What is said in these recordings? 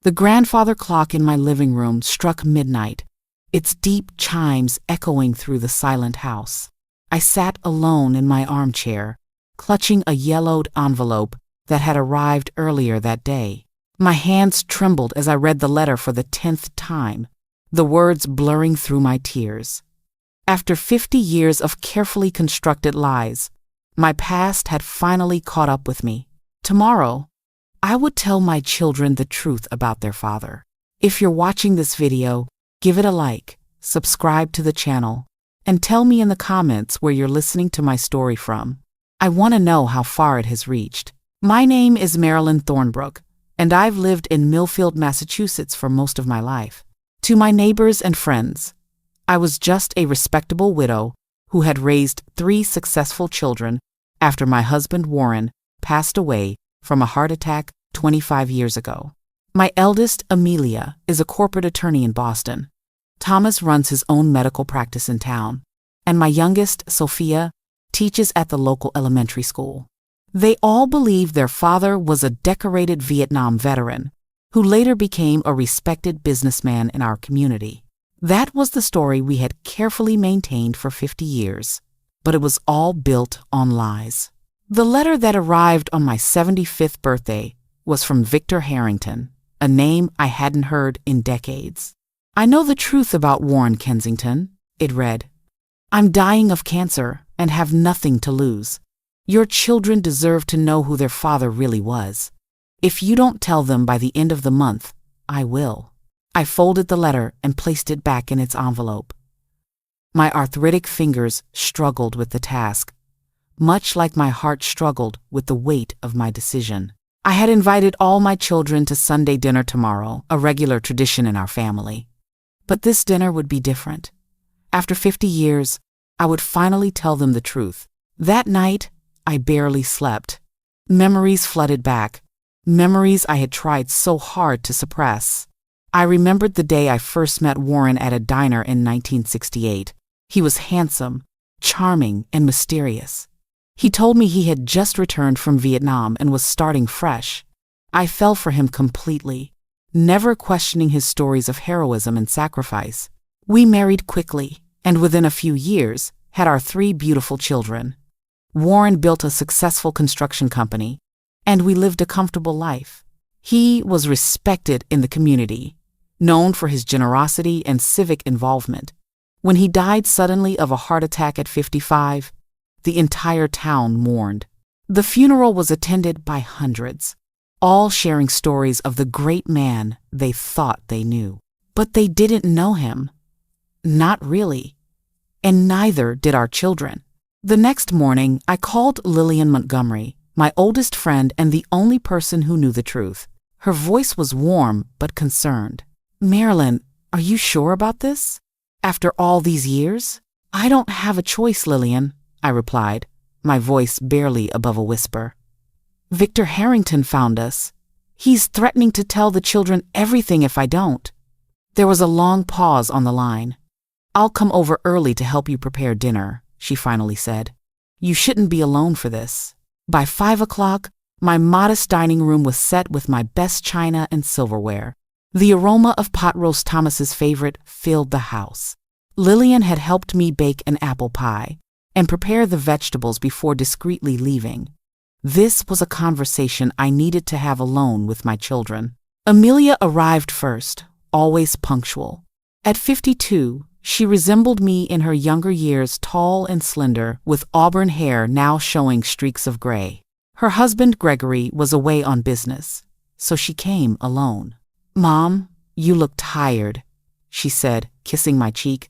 The grandfather clock in my living room struck midnight, its deep chimes echoing through the silent house. I sat alone in my armchair, clutching a yellowed envelope that had arrived earlier that day. My hands trembled as I read the letter for the 10th time, the words blurring through my tears. After 50 years of carefully constructed lies, my past had finally caught up with me. Tomorrow, I would tell my children the truth about their father. If you're watching this video, give it a like, subscribe to the channel, and tell me in the comments where you're listening to my story from. I want to know how far it has reached. My name is Marilyn Thornbrook, and I've lived in Millfield, Massachusetts for most of my life. To my neighbors and friends, I was just a respectable widow who had raised 3 successful children after my husband Warren passed away from a heart attack 25 years ago. My eldest, Amelia, is a corporate attorney in Boston. Thomas runs his own medical practice in town, and my youngest, Sophia, teaches at the local elementary school. They all believe their father was a decorated Vietnam veteran who later became a respected businessman in our community. That was the story we had carefully maintained for 50 years, but it was all built on lies. The letter that arrived on my 75th birthday was from Victor Harrington, a name I hadn't heard in decades. "I know the truth about Warren Kensington," it read. "I'm dying of cancer and have nothing to lose. Your children deserve to know who their father really was. If you don't tell them by the end of the month, I will." I folded the letter and placed it back in its envelope. My arthritic fingers struggled with the task, much like my heart struggled with the weight of my decision. I had invited all my children to Sunday dinner tomorrow, a regular tradition in our family. But this dinner would be different. After 50 years, I would finally tell them the truth. That night, I barely slept. Memories flooded back, memories I had tried so hard to suppress. I remembered the day I first met Warren at a diner in 1968. He was handsome, charming, and mysterious. He told me he had just returned from Vietnam and was starting fresh. I fell for him completely, never questioning his stories of heroism and sacrifice. We married quickly, and within a few years, had our 3 beautiful children. Warren built a successful construction company, and we lived a comfortable life. He was respected in the community, known for his generosity and civic involvement. When he died suddenly of a heart attack at 55, the entire town mourned. The funeral was attended by hundreds, all sharing stories of the great man they thought they knew. But they didn't know him. Not really. And neither did our children. The next morning, I called Lillian Montgomery, my oldest friend and the only person who knew the truth. Her voice was warm but concerned. "Marilyn, are you sure about this? After all these years?" "I don't have a choice, Lillian," I replied, my voice barely above a whisper. "Victor Harrington found us. He's threatening to tell the children everything if I don't." There was a long pause on the line. "I'll come over early to help you prepare dinner," she finally said. "You shouldn't be alone for this." By 5 o'clock, my modest dining room was set with my best china and silverware. The aroma of pot roast, Thomas's favorite, filled the house. Lillian had helped me bake an apple pie and prepare the vegetables before discreetly leaving. This was a conversation I needed to have alone with my children. Amelia arrived first, always punctual. At 52, she resembled me in her younger years, tall and slender, with auburn hair now showing streaks of gray. Her husband, Gregory, was away on business, so she came alone. "Mom, you look tired," she said, kissing my cheek.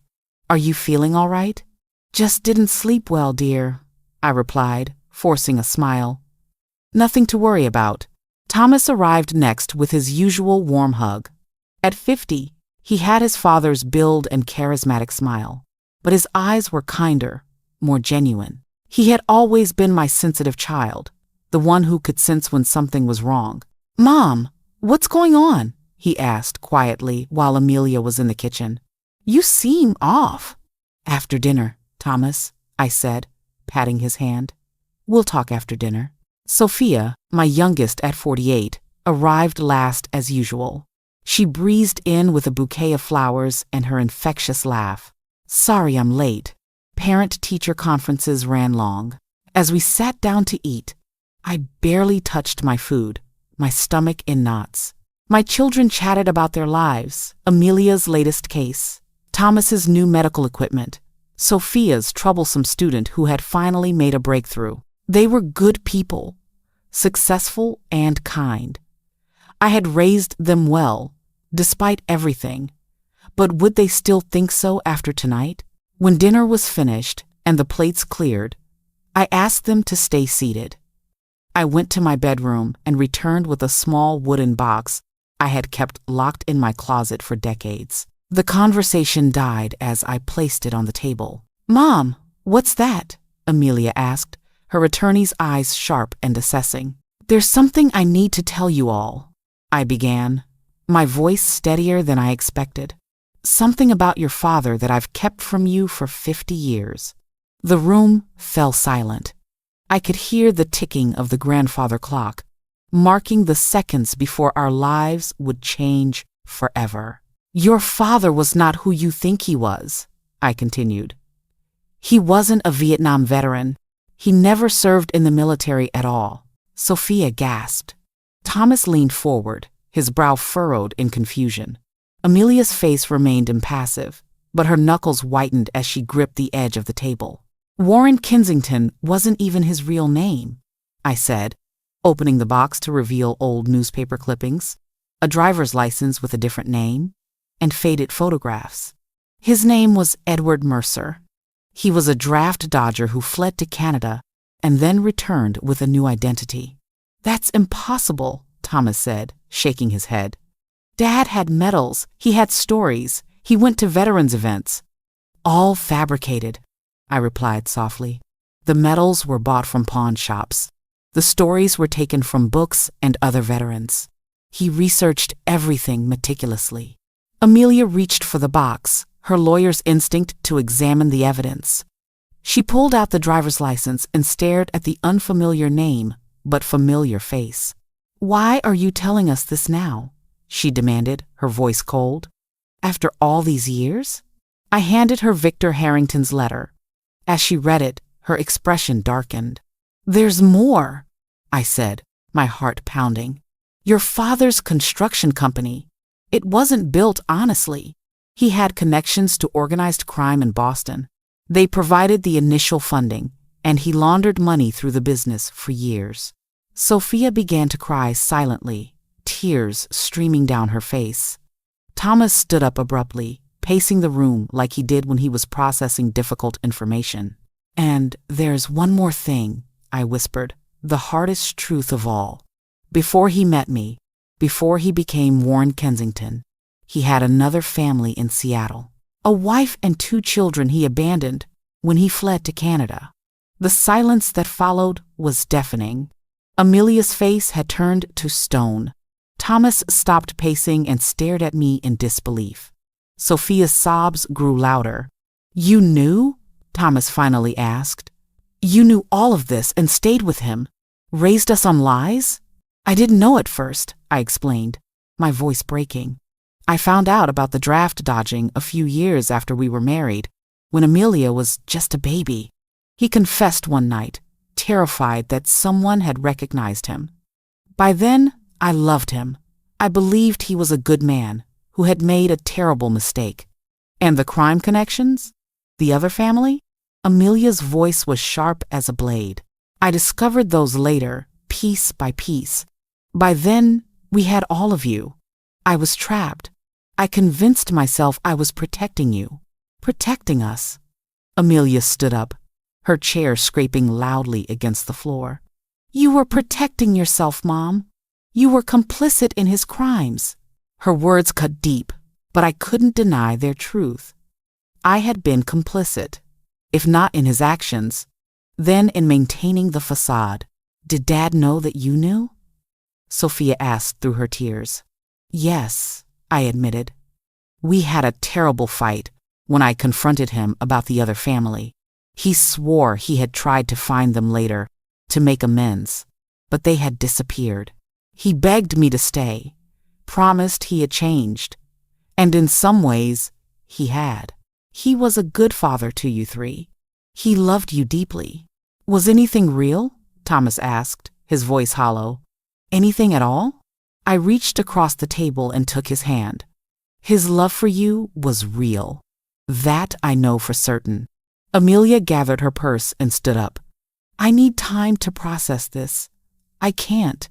"Are you feeling all right?" "Just didn't sleep well, dear," I replied, forcing a smile. "Nothing to worry about." Thomas arrived next with his usual warm hug. At 50, he had his father's build and charismatic smile, but his eyes were kinder, more genuine. He had always been my sensitive child, the one who could sense when something was wrong. "Mom, what's going on?" he asked quietly while Amelia was in the kitchen. "You seem off." "After dinner, Thomas," I said, patting his hand. "We'll talk after dinner." Sophia, my youngest at 48, arrived last as usual. She breezed in with a bouquet of flowers and her infectious laugh. Sorry I'm late. Parent-teacher conferences ran long. As we sat down to eat, I barely touched my food, my stomach in knots. My children chatted about their lives, Amelia's latest case, Thomas's new medical equipment, Sophia's troublesome student who had finally made a breakthrough. They were good people, successful and kind. I had raised them well, despite everything. But would they still think so after tonight? When dinner was finished and the plates cleared, I asked them to stay seated. I went to my bedroom and returned with a small wooden box I had kept locked in my closet for decades. The conversation died as I placed it on the table. Mom, what's that? Amelia asked, her attorney's eyes sharp and assessing. There's something I need to tell you all, I began, my voice steadier than I expected. Something about your father that I've kept from you for 50 years. The room fell silent. I could hear the ticking of the grandfather clock, marking the seconds before our lives would change forever. Your father was not who you think he was, I continued. He wasn't a Vietnam veteran. He never served in the military at all. Sophia gasped. Thomas leaned forward, his brow furrowed in confusion. Amelia's face remained impassive, but her knuckles whitened as she gripped the edge of the table. Warren Kensington wasn't even his real name, I said, opening the box to reveal old newspaper clippings, a driver's license with a different name, and faded photographs. His name was Edward Mercer. He was a draft dodger who fled to Canada and then returned with a new identity. That's impossible, Thomas said, shaking his head. Dad had medals, he had stories, he went to veterans events. All fabricated, I replied softly. The medals were bought from pawn shops. The stories were taken from books and other veterans. He researched everything meticulously. Amelia reached for the box, her lawyer's instinct to examine the evidence. She pulled out the driver's license and stared at the unfamiliar name, but familiar face. Why are you telling us this now? She demanded, her voice cold. After all these years? I handed her Victor Harrington's letter. As she read it, her expression darkened. There's more, I said, my heart pounding. Your father's construction company. It wasn't built honestly. He had connections to organized crime in Boston. They provided the initial funding, and he laundered money through the business for years. Sophia began to cry silently, tears streaming down her face. Thomas stood up abruptly, pacing the room like he did when he was processing difficult information. And there's one more thing, I whispered, the hardest truth of all. Before he met me, before he became Warren Kensington, he had another family in Seattle. A wife and 2 children he abandoned when he fled to Canada. The silence that followed was deafening. Amelia's face had turned to stone. Thomas stopped pacing and stared at me in disbelief. Sophia's sobs grew louder. You knew? Thomas finally asked. You knew all of this and stayed with him? Raised us on lies? I didn't know at first, I explained, my voice breaking. I found out about the draft dodging a few years after we were married, when Amelia was just a baby. He confessed one night, terrified that someone had recognized him. By then, I loved him. I believed he was a good man who had made a terrible mistake. And the crime connections? The other family? Amelia's voice was sharp as a blade. I discovered those later, piece by piece. By then, we had all of you. I was trapped. I convinced myself I was protecting you, protecting us. Amelia stood up, her chair scraping loudly against the floor. You were protecting yourself, Mom. You were complicit in his crimes. Her words cut deep, but I couldn't deny their truth. I had been complicit, if not in his actions, then in maintaining the facade. Did Dad know that you knew? Sophia asked through her tears. Yes, I admitted. We had a terrible fight when I confronted him about the other family. He swore he had tried to find them later, to make amends, but they had disappeared. He begged me to stay, promised he had changed. And in some ways, he had. He was a good father to you three. He loved you deeply. Was anything real? Thomas asked, his voice hollow. Anything at all? I reached across the table and took his hand. His love for you was real. That I know for certain. Amelia gathered her purse and stood up. I need time to process this. I can't.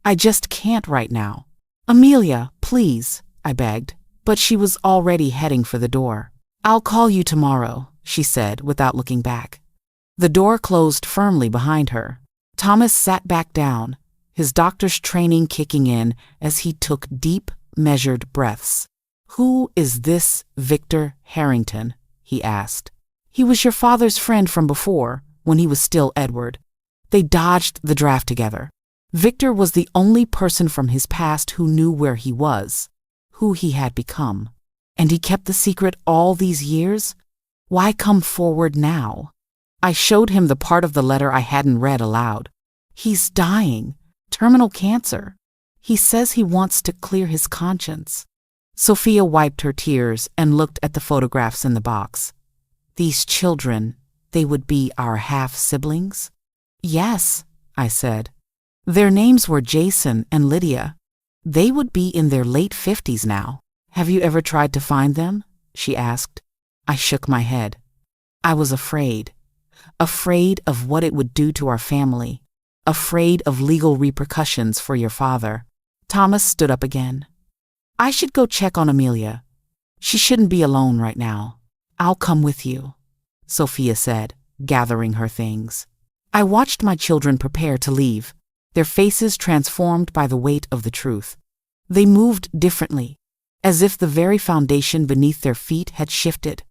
I just can't right now. Amelia, please, I begged, but she was already heading for the door. I'll call you tomorrow, she said without looking back. The door closed firmly behind her. Thomas sat back down, his doctor's training kicking in as he took deep, measured breaths. Who is this Victor Harrington? He asked. He was your father's friend from before, when he was still Edward. They dodged the draft together. Victor was the only person from his past who knew where he was, who he had become. And he kept the secret all these years? Why come forward now? I showed him the part of the letter I hadn't read aloud. He's dying. Terminal cancer. He says he wants to clear his conscience. Sophia wiped her tears and looked at the photographs in the box. These children, they would be our half-siblings? Yes, I said. Their names were Jason and Lydia. They would be in their late 50s now. Have you ever tried to find them? She asked. I shook my head. I was afraid. Afraid of what it would do to our family. Afraid of legal repercussions for your father. Thomas stood up again. I should go check on Amelia. She shouldn't be alone right now. I'll come with you, Sophia said, gathering her things. I watched my children prepare to leave, their faces transformed by the weight of the truth. They moved differently, as if the very foundation beneath their feet had shifted.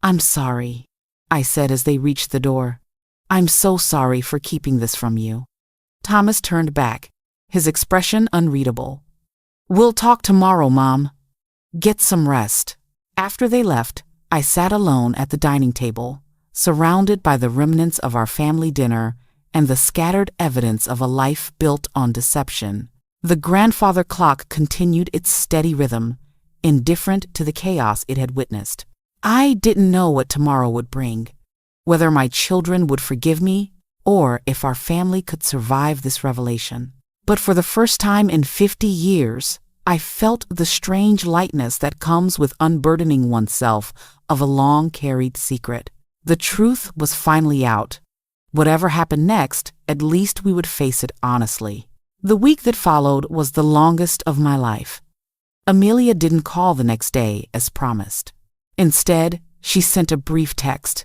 I'm sorry, I said as they reached the door. I'm so sorry for keeping this from you. Thomas turned back, his expression unreadable. We'll talk tomorrow, Mom. Get some rest. After they left, I sat alone at the dining table, surrounded by the remnants of our family dinner and the scattered evidence of a life built on deception. The grandfather clock continued its steady rhythm, indifferent to the chaos it had witnessed. I didn't know what tomorrow would bring, whether my children would forgive me or if our family could survive this revelation. But for the first time in 50 years, I felt the strange lightness that comes with unburdening oneself of a long-carried secret. The truth was finally out. Whatever happened next, at least we would face it honestly. The week that followed was the longest of my life. Amelia didn't call the next day as promised. Instead, she sent a brief text.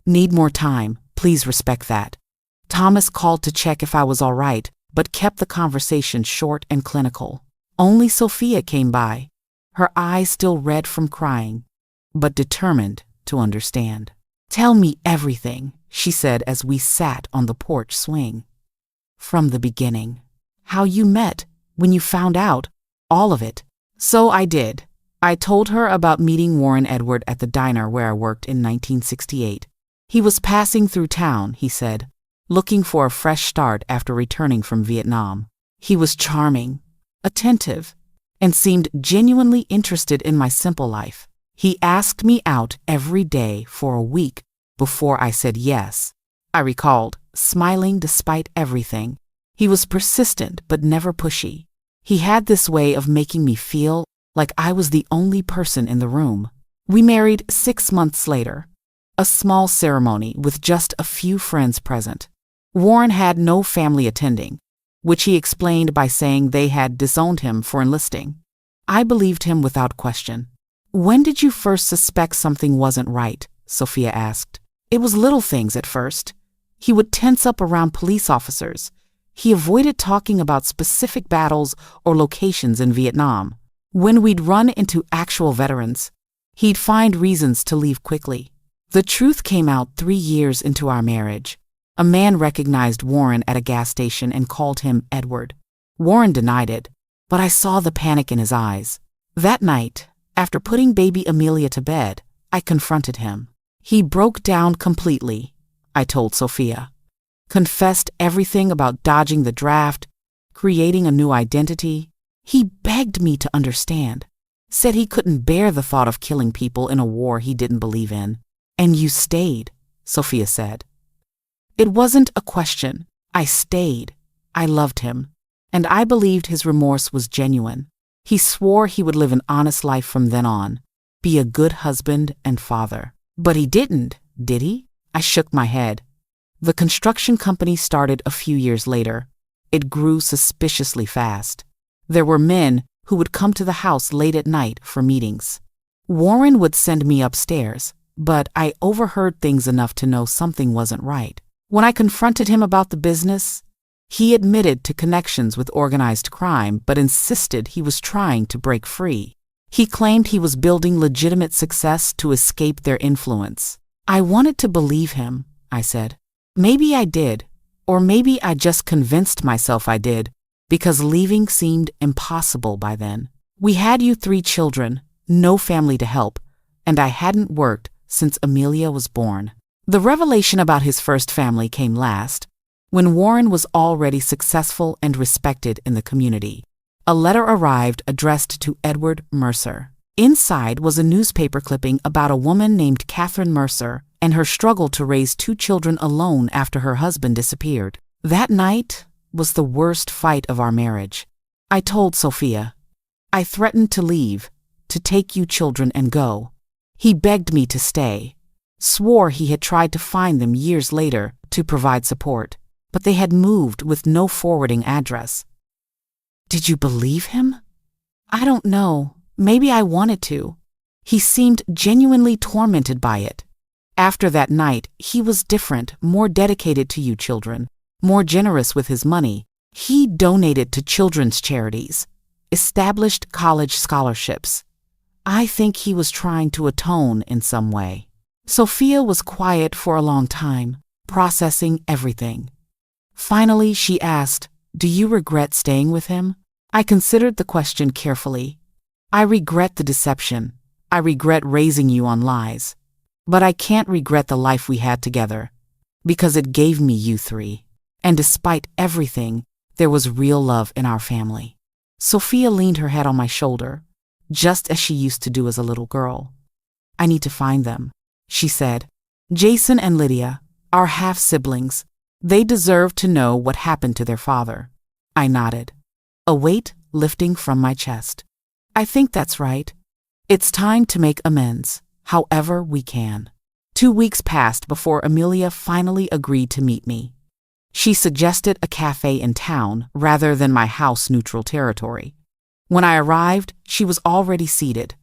Need more time, please respect that. Thomas called to check if I was all right, but kept the conversation short and clinical. Only Sophia came by, her eyes still red from crying, but determined to understand. Tell me everything, she said as we sat on the porch swing. From the beginning. How you met, when you found out, all of it. So I did. I told her about meeting Warren Edward at the diner where I worked in 1968. He was passing through town, he said, looking for a fresh start after returning from Vietnam. He was charming, attentive, and seemed genuinely interested in my simple life. He asked me out every day for a week before I said yes. I recalled, smiling despite everything. He was persistent but never pushy. He had this way of making me feel like I was the only person in the room. We married 6 months later. A small ceremony with just a few friends present. Warren had no family attending, which he explained by saying they had disowned him for enlisting. I believed him without question. When did you first suspect something wasn't right? Sophia asked. It was little things at first. He would tense up around police officers. He avoided talking about specific battles or locations in Vietnam. When we'd run into actual veterans, he'd find reasons to leave quickly. The truth came out 3 years into our marriage. A man recognized Warren at a gas station and called him Edward. Warren denied it, but I saw the panic in his eyes. That night, after putting baby Amelia to bed, I confronted him. He broke down completely, I told Sophia. Confessed everything about dodging the draft, creating a new identity. He begged me to understand, said he couldn't bear the thought of killing people in a war he didn't believe in. And you stayed, Sophia said. It wasn't a question. I stayed. I loved him, and I believed his remorse was genuine. He swore he would live an honest life from then on, be a good husband and father. But he didn't, did he? I shook my head. The construction company started a few years later. It grew suspiciously fast. There were men who would come to the house late at night for meetings. Warren would send me upstairs, but I overheard things enough to know something wasn't right. When I confronted him about the business, he admitted to connections with organized crime but insisted he was trying to break free. He claimed he was building legitimate success to escape their influence. I wanted to believe him, I said. Maybe I did, or maybe I just convinced myself I did, because leaving seemed impossible by then. We had you 3 children, no family to help, and I hadn't worked since Amelia was born. The revelation about his first family came last, when Warren was already successful and respected in the community. A letter arrived addressed to Edward Mercer. Inside was a newspaper clipping about a woman named Catherine Mercer and her struggle to raise 2 children alone after her husband disappeared. That night was the worst fight of our marriage. I told Sophia, I threatened to leave, to take you children and go. He begged me to stay, swore he had tried to find them years later to provide support, but they had moved with no forwarding address. Did you believe him? I don't know. Maybe I wanted to. He seemed genuinely tormented by it. After that night, he was different, more dedicated to you children, more generous with his money. He donated to children's charities, established college scholarships. I think he was trying to atone in some way. Sophia was quiet for a long time, processing everything. Finally, she asked, Do you regret staying with him? I considered the question carefully. I regret the deception. I regret raising you on lies. But I can't regret the life we had together, because it gave me you 3. And despite everything, there was real love in our family. Sophia leaned her head on my shoulder, just as she used to do as a little girl. I need to find them, she said. Jason and Lydia, our half-siblings, they deserve to know what happened to their father. I nodded, a weight lifting from my chest. I think that's right. It's time to make amends, however we can. 2 weeks passed before Amelia finally agreed to meet me. She suggested a cafe in town rather than my house-neutral territory. When I arrived, she was already seated,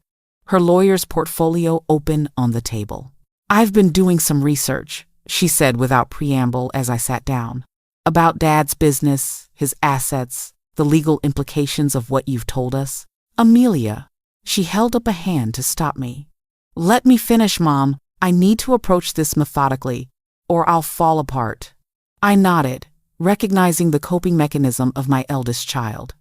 her lawyer's portfolio open on the table. I've been doing some research, she said without preamble as I sat down, about Dad's business, his assets, the legal implications of what you've told us. Amelia, she held up a hand to stop me. Let me finish, Mom. I need to approach this methodically, or I'll fall apart. I nodded, recognizing the coping mechanism of my eldest child.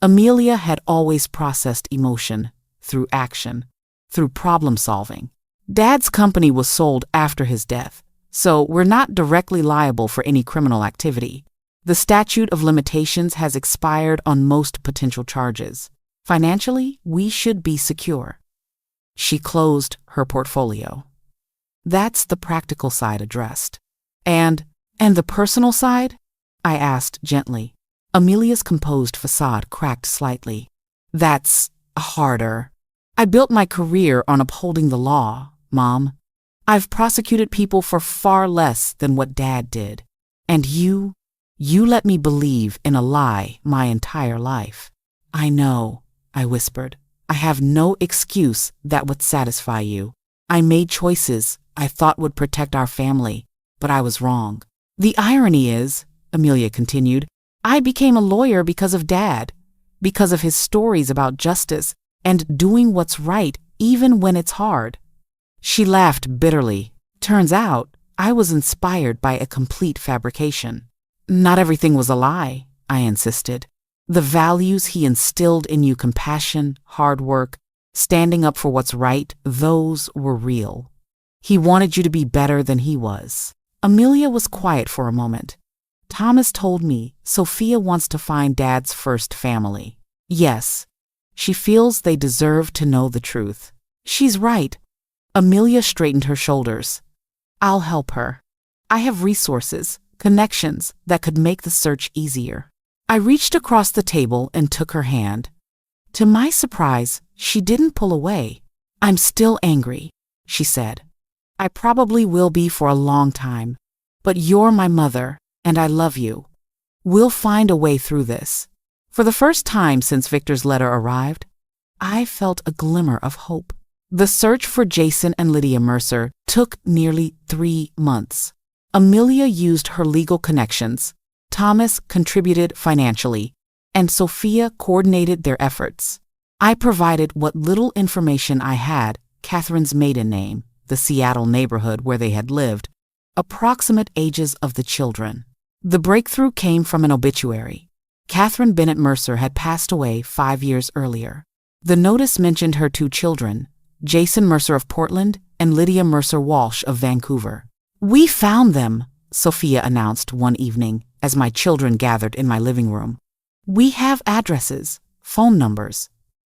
Amelia had always processed emotion through action, through problem solving. Dad's company was sold after his death, so we're not directly liable for any criminal activity. The statute of limitations has expired on most potential charges. Financially, we should be secure. She closed her portfolio. That's the practical side addressed. And the personal side? I asked gently. Amelia's composed facade cracked slightly. That's harder. I built my career on upholding the law, Mom. I've prosecuted people for far less than what Dad did. And you let me believe in a lie my entire life. I know, I whispered. I have no excuse that would satisfy you. I made choices I thought would protect our family, but I was wrong. The irony is, Amelia continued, I became a lawyer because of Dad, because of his stories about justice and doing what's right even when it's hard. She laughed bitterly. Turns out, I was inspired by a complete fabrication. Not everything was a lie, I insisted. The values he instilled in you, compassion, hard work, standing up for what's right, those were real. He wanted you to be better than he was. Amelia was quiet for a moment. Thomas told me Sophia wants to find Dad's first family. Yes. She feels they deserve to know the truth. She's right. Amelia straightened her shoulders. I'll help her. I have resources, connections that could make the search easier. I reached across the table and took her hand. To my surprise, she didn't pull away. I'm still angry, she said. I probably will be for a long time. But you're my mother, and I love you. We'll find a way through this. For the first time since Victor's letter arrived, I felt a glimmer of hope. The search for Jason and Lydia Mercer took nearly 3 months. Amelia used her legal connections, Thomas contributed financially, and Sophia coordinated their efforts. I provided what little information I had, Catherine's maiden name, the Seattle neighborhood where they had lived, approximate ages of the children. The breakthrough came from an obituary. Catherine Bennett Mercer had passed away 5 years earlier. The notice mentioned her 2 children, Jason Mercer of Portland and Lydia Mercer Walsh of Vancouver. We found them, Sophia announced one evening as my children gathered in my living room. We have addresses, phone numbers.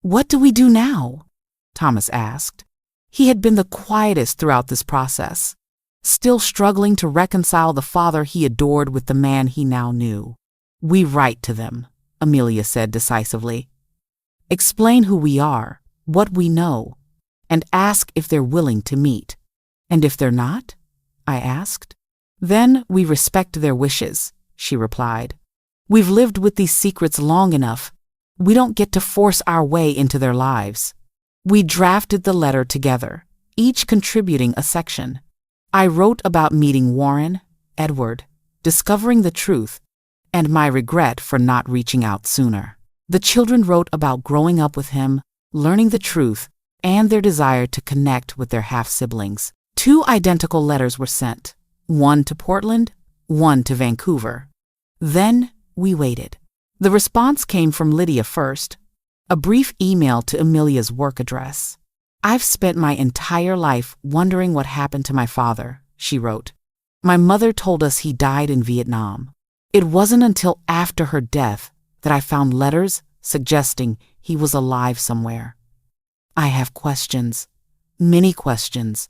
What do we do now? Thomas asked. He had been the quietest throughout this process, still struggling to reconcile the father he adored with the man he now knew. We write to them, Amelia said decisively. Explain who we are, what we know, and ask if they're willing to meet. And if they're not? I asked. Then we respect their wishes, she replied. We've lived with these secrets long enough. We don't get to force our way into their lives. We drafted the letter together, each contributing a section. I wrote about meeting Warren, Edward, discovering the truth, and my regret for not reaching out sooner. The children wrote about growing up with him, learning the truth, and their desire to connect with their half-siblings. 2 identical letters were sent, one to Portland, one to Vancouver. Then we waited. The response came from Lydia first, a brief email to Amelia's work address. I've spent my entire life wondering what happened to my father, she wrote. My mother told us he died in Vietnam. It wasn't until after her death that I found letters suggesting he was alive somewhere. I have questions, many questions.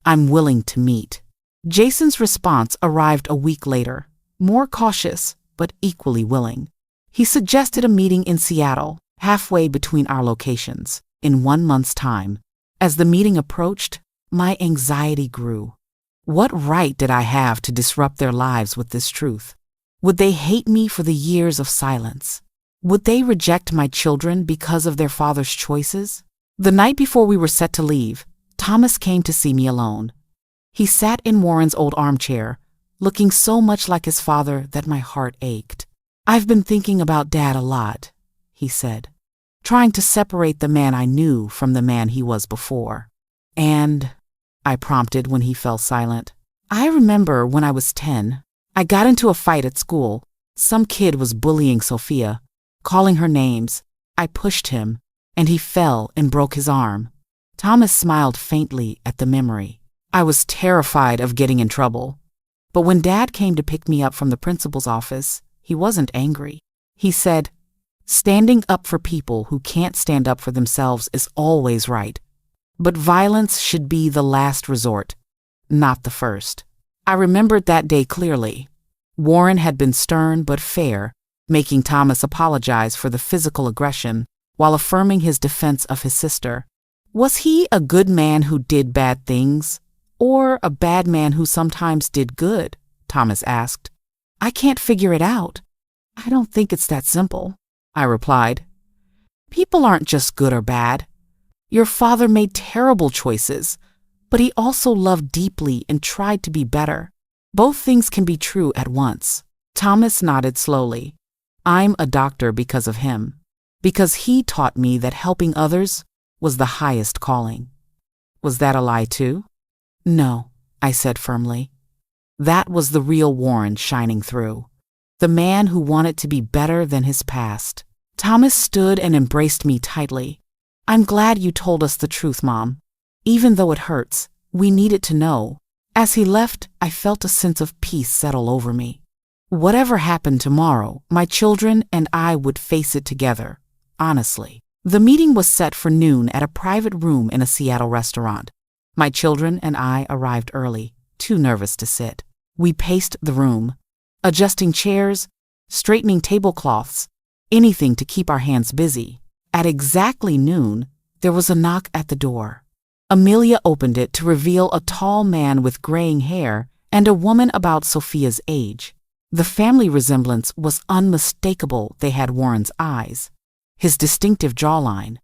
I'm willing to meet. Jason's response arrived a week later, more cautious, but equally willing. He suggested a meeting in Seattle, halfway between our locations, in 1 month's time. As the meeting approached, my anxiety grew. What right did I have to disrupt their lives with this truth? Would they hate me for the years of silence? Would they reject my children because of their father's choices? The night before we were set to leave, Thomas came to see me alone. He sat in Warren's old armchair, looking so much like his father that my heart ached. I've been thinking about Dad a lot, he said, trying to separate the man I knew from the man he was before. And, I prompted when he fell silent. I remember when I was 10, I got into a fight at school. Some kid was bullying Sophia, calling her names. I pushed him, and he fell and broke his arm. Thomas smiled faintly at the memory. I was terrified of getting in trouble. But when Dad came to pick me up from the principal's office, he wasn't angry. He said, standing up for people who can't stand up for themselves is always right. But violence should be the last resort, not the first. I remembered that day clearly. Warren had been stern but fair, making Thomas apologize for the physical aggression while affirming his defense of his sister. Was he a good man who did bad things, or a bad man who sometimes did good? Thomas asked. I can't figure it out. I don't think it's that simple, I replied. People aren't just good or bad. Your father made terrible choices, but he also loved deeply and tried to be better. Both things can be true at once. Thomas nodded slowly. I'm a doctor because of him, because he taught me that helping others was the highest calling. Was that a lie too? No, I said firmly. That was the real Warren shining through, the man who wanted to be better than his past. Thomas stood and embraced me tightly. I'm glad you told us the truth, Mom. Even though it hurts, we needed to know. As he left, I felt a sense of peace settle over me. Whatever happened tomorrow, my children and I would face it together, honestly. The meeting was set for noon at a private room in a Seattle restaurant. My children and I arrived early, too nervous to sit. We paced the room, adjusting chairs, straightening tablecloths, anything to keep our hands busy. At exactly noon, there was a knock at the door. Amelia opened it to reveal a tall man with graying hair and a woman about Sophia's age. The family resemblance was unmistakable. They had Warren's eyes, his distinctive jawline.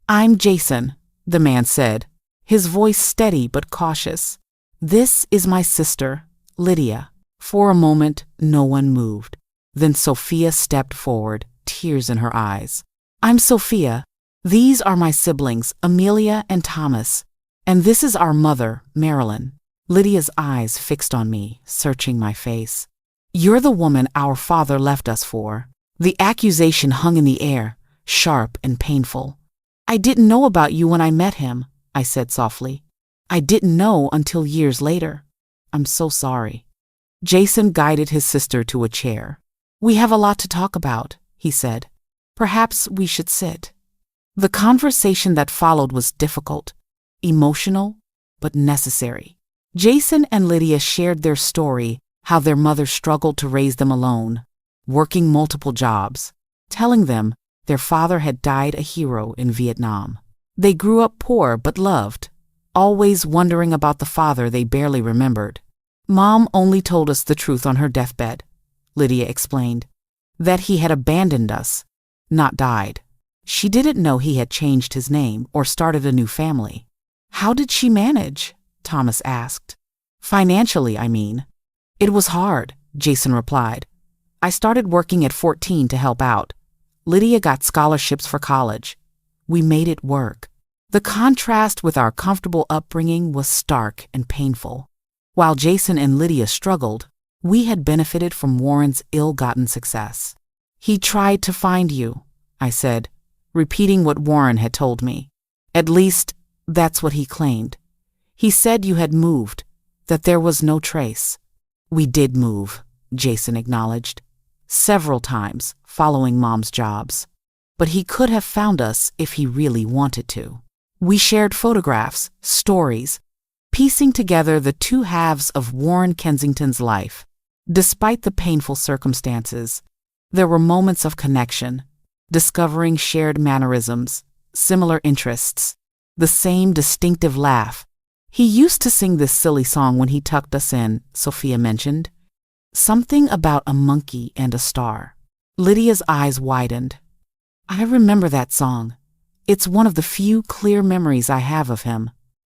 "I'm Jason," the man said, his voice steady but cautious. "This is my sister, Lydia." For a moment, no one moved. Then Sophia stepped forward, tears in her eyes. "I'm Sophia. These are my siblings, Amelia and Thomas. And this is our mother, Marilyn." Lydia's eyes fixed on me, searching my face. "You're the woman our father left us for." The accusation hung in the air, sharp and painful. "I didn't know about you when I met him," I said softly. "I didn't know until years later. I'm so sorry." Jason guided his sister to a chair. "We have a lot to talk about," he said. "Perhaps we should sit." The conversation that followed was difficult, emotional, but necessary. Jason and Lydia shared their story, how their mother struggled to raise them alone, working multiple jobs, telling them their father had died a hero in Vietnam. They grew up poor but loved, always wondering about the father they barely remembered. "Mom only told us the truth on her deathbed," Lydia explained, "that he had abandoned us, not died. She didn't know he had changed his name or started a new family." "How did she manage?" Thomas asked. "Financially, I mean." "It was hard," Jason replied. "I started working at 14 to help out. Lydia got scholarships for college. We made it work." The contrast with our comfortable upbringing was stark and painful. While Jason and Lydia struggled, we had benefited from Warren's ill-gotten success. "He tried to find you," I said, repeating what Warren had told me. "At least, that's what he claimed. He said you had moved, that there was no trace." "We did move," Jason acknowledged. "Several times, following Mom's jobs. But he could have found us if he really wanted to." We shared photographs, stories, piecing together the two halves of Warren Kensington's life. Despite the painful circumstances, there were moments of connection, discovering shared mannerisms, similar interests, the same distinctive laugh. "He used to sing this silly song when he tucked us in," Sophia mentioned. "Something about a monkey and a star." Lydia's eyes widened. "I remember that song. It's one of the few clear memories I have of him."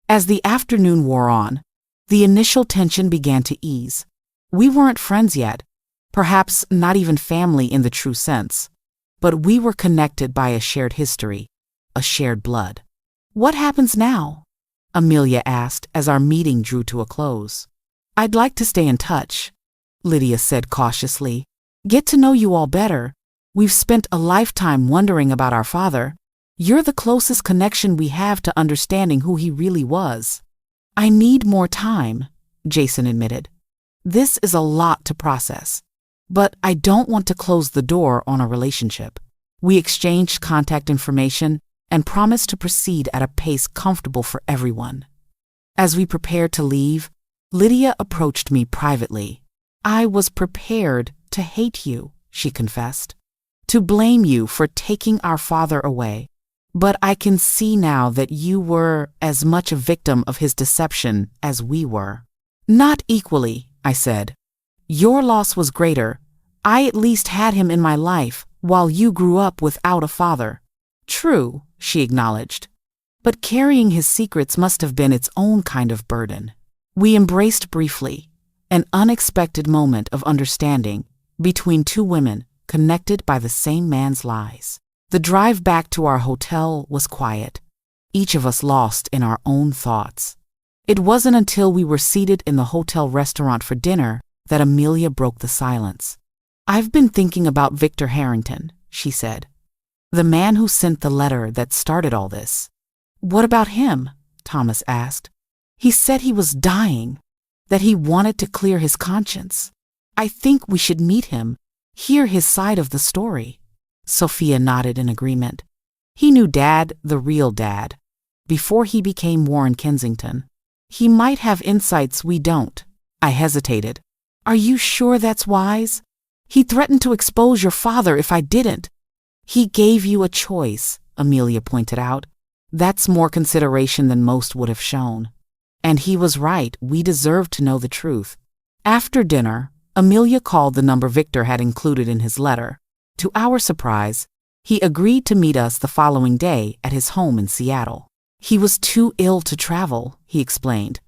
As the afternoon wore on, the initial tension began to ease. We weren't friends yet, perhaps not even family in the true sense, but we were connected by a shared history, a shared blood. "What happens now?" Amelia asked as our meeting drew to a close. "I'd like to stay in touch," Lydia said cautiously. "Get to know you all better. We've spent a lifetime wondering about our father. You're the closest connection we have to understanding who he really was." "I need more time," Jason admitted. "This is a lot to process. But I don't want to close the door on a relationship." We exchanged contact information and promised to proceed at a pace comfortable for everyone. As we prepared to leave, Lydia approached me privately. "I was prepared to hate you," she confessed, "to blame you for taking our father away. But I can see now that you were as much a victim of his deception as we were." "Not equally," I said. "Your loss was greater. I at least had him in my life, while you grew up without a father." "True," she acknowledged. "But carrying his secrets must have been its own kind of burden." We embraced briefly, an unexpected moment of understanding between two women connected by the same man's lies. The drive back to our hotel was quiet, each of us lost in our own thoughts. It wasn't until we were seated in the hotel restaurant for dinner that Amelia broke the silence. "I've been thinking about Victor Harrington," she said. "The man who sent the letter that started all this." "What about him?" Thomas asked. "He said he was dying, that he wanted to clear his conscience. I think we should meet him, hear his side of the story." Sophia nodded in agreement. He knew Dad, the real Dad, before he became Warren Kensington. He might have insights we don't. I hesitated. Are you sure that's wise? He threatened to expose your father if I didn't. He gave you a choice, Amelia pointed out. That's more consideration than most would have shown. And he was right, we deserved to know the truth. After dinner, Amelia called the number Victor had included in his letter. To our surprise, he agreed to meet us the following day at his home in Seattle. He was too ill to travel, he explained,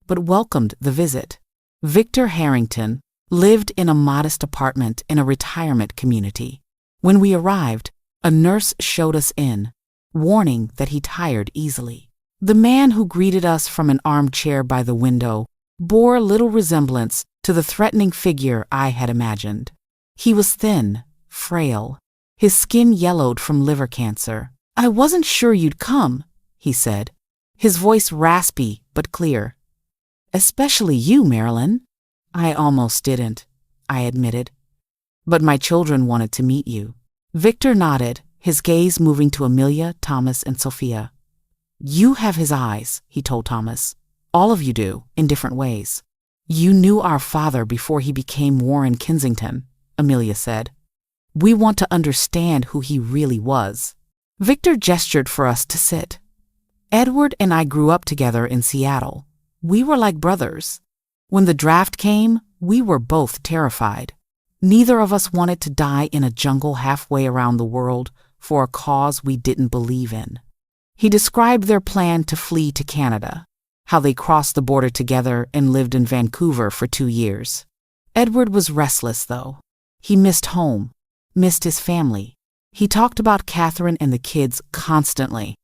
but welcomed the visit. Victor Harrington lived in a modest apartment in a retirement community. When we arrived, a nurse showed us in, warning that he tired easily. The man who greeted us from an armchair by the window bore little resemblance to the threatening figure I had imagined. He was thin, frail, his skin yellowed from liver cancer. I wasn't sure you'd come, he said, his voice raspy but clear. Especially you, Marilyn. I almost didn't, I admitted. But my children wanted to meet you. Victor nodded, his gaze moving to Amelia, Thomas, and Sophia. You have his eyes, he told Thomas. All of you do, in different ways. You knew our father before he became Warren Kensington, Amelia said. We want to understand who he really was. Victor gestured for us to sit. Edward and I grew up together in Seattle. We were like brothers. When the draft came, we were both terrified. Neither of us wanted to die in a jungle halfway around the world for a cause we didn't believe in. He described their plan to flee to Canada, how they crossed the border together and lived in Vancouver for 2 years. Edward was restless, though. He missed home, missed his family. He talked about Catherine and the kids constantly.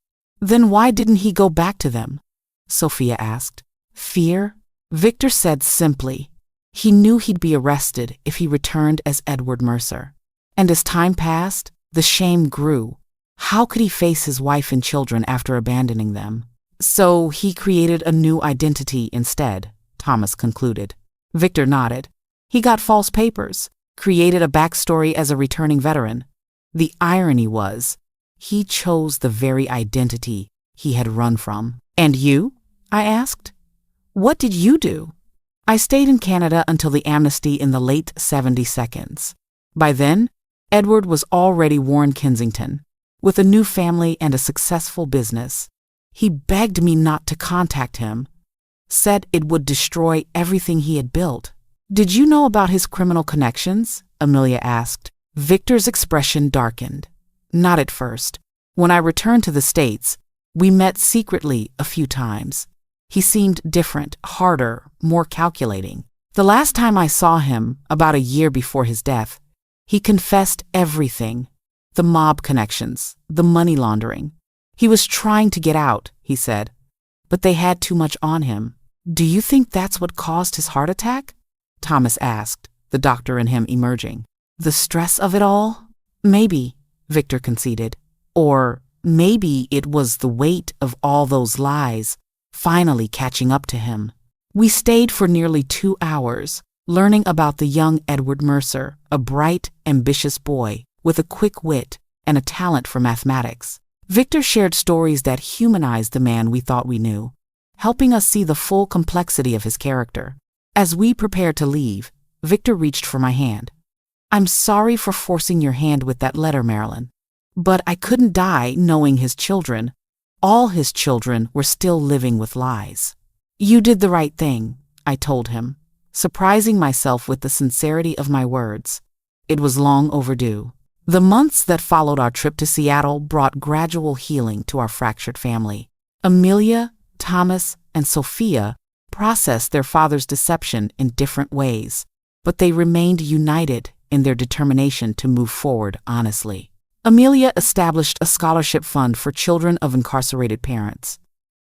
Then why didn't he go back to them? Sophia asked. Fear? Victor said simply. He knew he'd be arrested if he returned as Edward Mercer. And as time passed, the shame grew. How could he face his wife and children after abandoning them? So he created a new identity instead, Thomas concluded. Victor nodded. He got false papers, created a backstory as a returning veteran. The irony was, he chose the very identity he had run from. And you? I asked. What did you do? I stayed in Canada until the amnesty in the late 72nds. By then, Edward was already Warren Kensington, with a new family and a successful business. He begged me not to contact him, said it would destroy everything he had built. Did you know about his criminal connections? Amelia asked. Victor's expression darkened. Not at first. When I returned to the States, we met secretly a few times. He seemed different, harder, more calculating. The last time I saw him, about a year before his death, he confessed everything. The mob connections, the money laundering. He was trying to get out, he said, but they had too much on him. Do you think that's what caused his heart attack? Thomas asked, the doctor in him emerging. The stress of it all? Maybe, Victor conceded. Or maybe it was the weight of all those lies finally catching up to him. We stayed for nearly 2 hours, learning about the young Edward Mercer, a bright, ambitious boy with a quick wit and a talent for mathematics. Victor shared stories that humanized the man we thought we knew, helping us see the full complexity of his character. As we prepared to leave, Victor reached for my hand. I'm sorry for forcing your hand with that letter, Marilyn. But I couldn't die knowing his children. All his children were still living with lies. You did the right thing, I told him, surprising myself with the sincerity of my words. It was long overdue. The months that followed our trip to Seattle brought gradual healing to our fractured family. Amelia, Thomas, and Sophia processed their father's deception in different ways, but they remained united in their determination to move forward honestly. Amelia established a scholarship fund for children of incarcerated parents,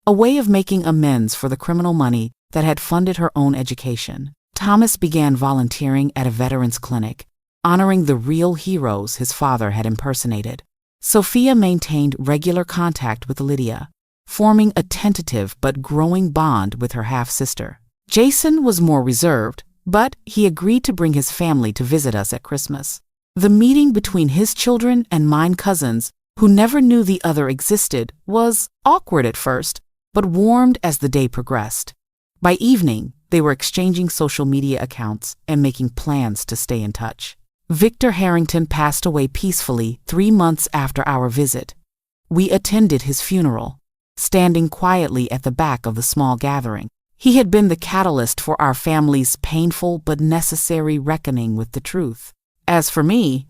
a way of making amends for the criminal money that had funded her own education. Thomas began volunteering at a veterans clinic, honoring the real heroes his father had impersonated. Sophia maintained regular contact with Lydia, forming a tentative but growing bond with her half-sister. Jason was more reserved, but he agreed to bring his family to visit us at Christmas. The meeting between his children and mine cousins, who never knew the other existed, was awkward at first, but warmed as the day progressed. By evening, they were exchanging social media accounts and making plans to stay in touch. Victor Harrington passed away peacefully 3 months after our visit. We attended his funeral, standing quietly at the back of the small gathering. He had been the catalyst for our family's painful but necessary reckoning with the truth. As for me,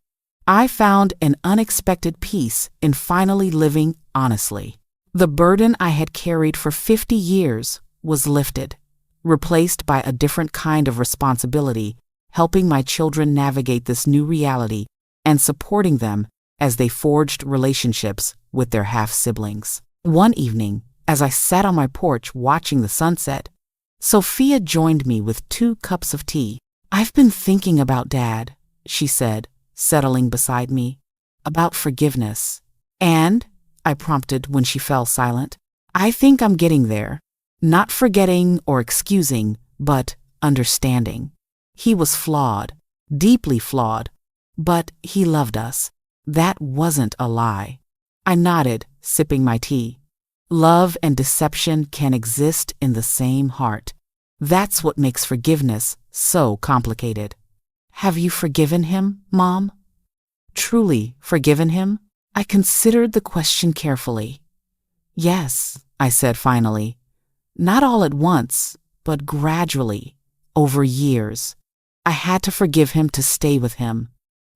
I found an unexpected peace in finally living honestly. The burden I had carried for 50 years was lifted, replaced by a different kind of responsibility, helping my children navigate this new reality and supporting them as they forged relationships with their half-siblings. One evening, as I sat on my porch watching the sunset, Sophia joined me with 2 cups of tea. "I've been thinking about Dad," she said, settling beside me, "about forgiveness." "And?" I prompted when she fell silent. "I think I'm getting there. Not forgetting or excusing, but understanding. He was flawed, deeply flawed, but he loved us. That wasn't a lie." I nodded, sipping my tea. Love and deception can exist in the same heart. That's what makes forgiveness so complicated. "Have you forgiven him, Mom?" "Truly forgiven him?" I considered the question carefully. "Yes," I said finally. "Not all at once, but gradually, over years. I had to forgive him to stay with him,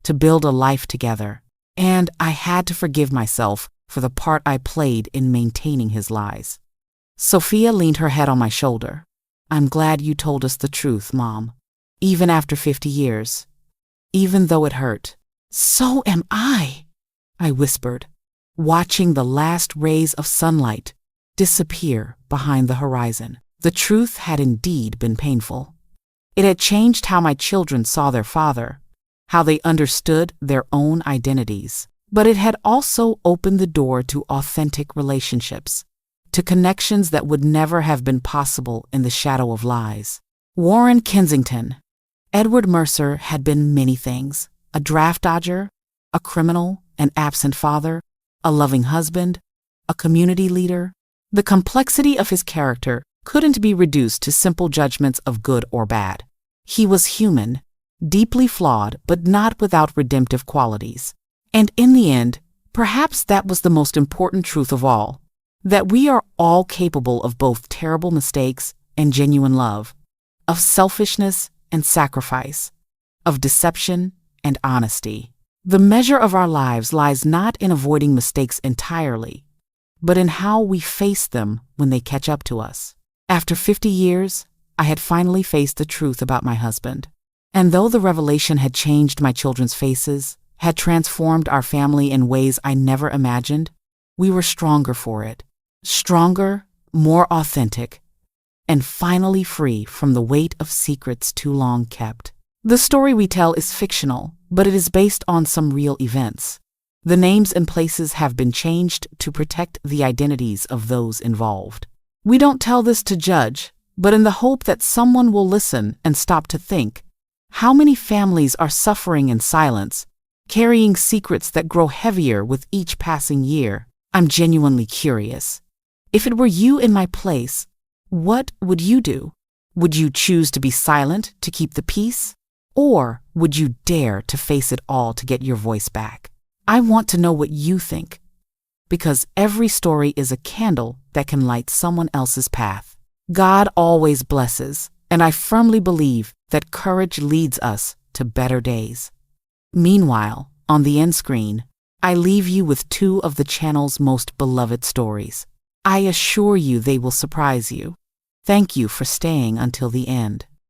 to build a life together. And I had to forgive myself for the part I played in maintaining his lies." Sophia leaned her head on my shoulder. "I'm glad you told us the truth, Mom. Even after 50 years. Even though it hurt." "So am I," I whispered, watching the last rays of sunlight disappear behind the horizon. The truth had indeed been painful. It had changed how my children saw their father, how they understood their own identities. But it had also opened the door to authentic relationships, to connections that would never have been possible in the shadow of lies. Warren Kensington. Edward Mercer had been many things: a draft dodger, a criminal, an absent father, a loving husband, a community leader. The complexity of his character couldn't be reduced to simple judgments of good or bad. He was human, deeply flawed, but not without redemptive qualities. And in the end, perhaps that was the most important truth of all, that we are all capable of both terrible mistakes and genuine love, of selfishness and sacrifice, of deception and honesty. The measure of our lives lies not in avoiding mistakes entirely, but in how we face them when they catch up to us. After 50 years, I had finally faced the truth about my husband. And though the revelation had changed my children's faces, had transformed our family in ways I never imagined, we were stronger for it. Stronger, more authentic, and finally free from the weight of secrets too long kept. The story we tell is fictional, but it is based on some real events. The names and places have been changed to protect the identities of those involved. We don't tell this to judge, but in the hope that someone will listen and stop to think. How many families are suffering in silence, carrying secrets that grow heavier with each passing year? I'm genuinely curious. If it were you in my place, what would you do? Would you choose to be silent to keep the peace? Or would you dare to face it all to get your voice back? I want to know what you think, because every story is a candle that can light someone else's path. God always blesses, and I firmly believe that courage leads us to better days. Meanwhile, on the end screen, I leave you with 2 of the channel's most beloved stories. I assure you they will surprise you. Thank you for staying until the end.